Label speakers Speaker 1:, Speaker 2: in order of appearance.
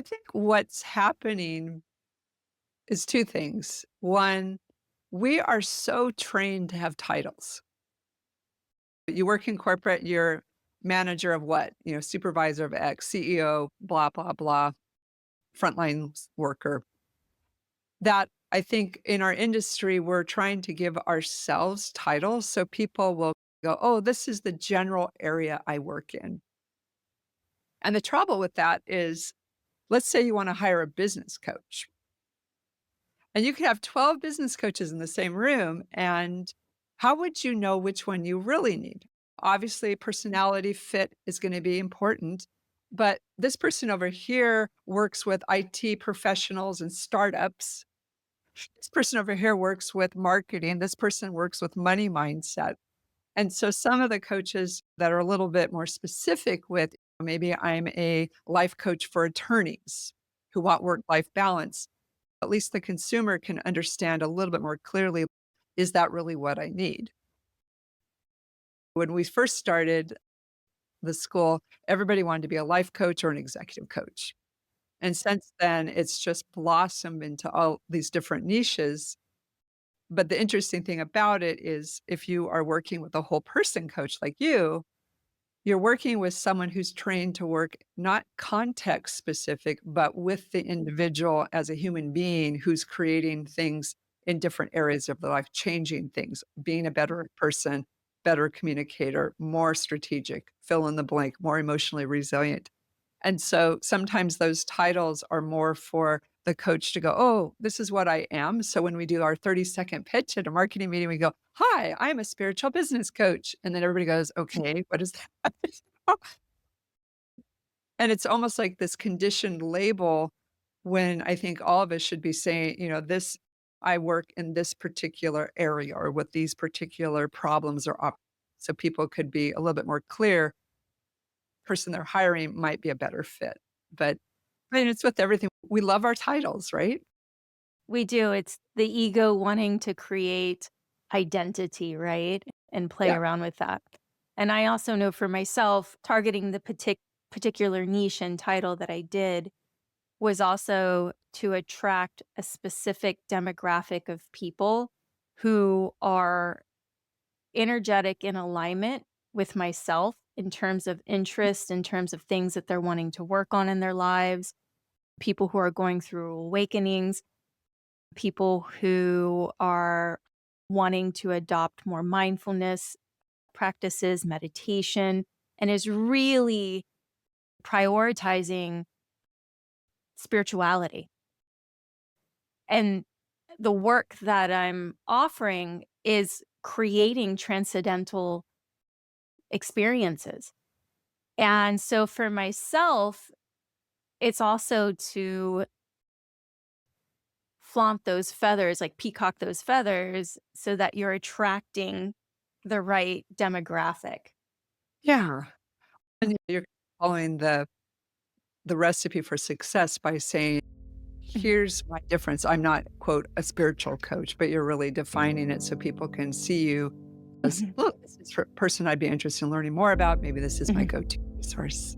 Speaker 1: I think what's happening is two things. One, we are so trained to have titles. You work in corporate, you're manager of what? Supervisor of X, CEO, blah, blah, blah, frontline worker. That I think in our industry, we're trying to give ourselves titles so people will go, oh, this is the general area I work in. And the trouble with that is, let's say you want to hire a business coach. And you could have 12 business coaches in the same room, and how would you know which one you really need? Obviously, personality fit is going to be important, but this person over here works with IT professionals and startups. This person over here works with marketing. This person works with money mindset. And so some of the coaches that are a little bit more specific with maybe I'm a life coach for attorneys who want work life balance, at least the consumer can understand a little bit more clearly, is that really what I need? When we first started the school, everybody wanted to be a life coach or an executive coach. And since then, it's just blossomed into all these different niches. But the interesting thing about it is if you are working with a whole person coach like you're working with someone who's trained to work not context specific, but with the individual as a human being who's creating things in different areas of their life, changing things, being a better person, better communicator, more strategic, fill in the blank, more emotionally resilient. And so sometimes those titles are more for the coach to go, oh, this is what I am. So when we do our 30-second pitch at a marketing meeting, we go, hi, I'm a spiritual business coach. And then everybody goes, okay, what is that? And it's almost like this conditioned label when I think all of us should be saying, this, I work in this particular area or with these particular problems or so people could be a little bit more clear person they're hiring might be a better fit. But I mean, it's with everything. We love our titles, right?
Speaker 2: We do. It's the ego wanting to create identity, right? And play
Speaker 1: Yeah.
Speaker 2: around with that. And I also know for myself, targeting the particular niche and title that I did was also to attract a specific demographic of people who are energetic in alignment with myself in terms of interest, in terms of things that they're wanting to work on in their lives, people who are going through awakenings, people who are wanting to adopt more mindfulness practices, meditation, and is really prioritizing spirituality. And the work that I'm offering is creating transcendental experiences. And so for myself, it's also to flaunt those feathers, like peacock those feathers, so that you're attracting the right demographic.
Speaker 1: Yeah. And you're following the recipe for success by saying,
Speaker 2: Mhm.
Speaker 1: here's my difference. I'm not, quote, a spiritual coach, but you're really defining it so people can see you as,
Speaker 2: Mhm.
Speaker 1: look, this is a person I'd be interested in learning more about. Maybe this is my
Speaker 2: Mhm.
Speaker 1: go-to resource.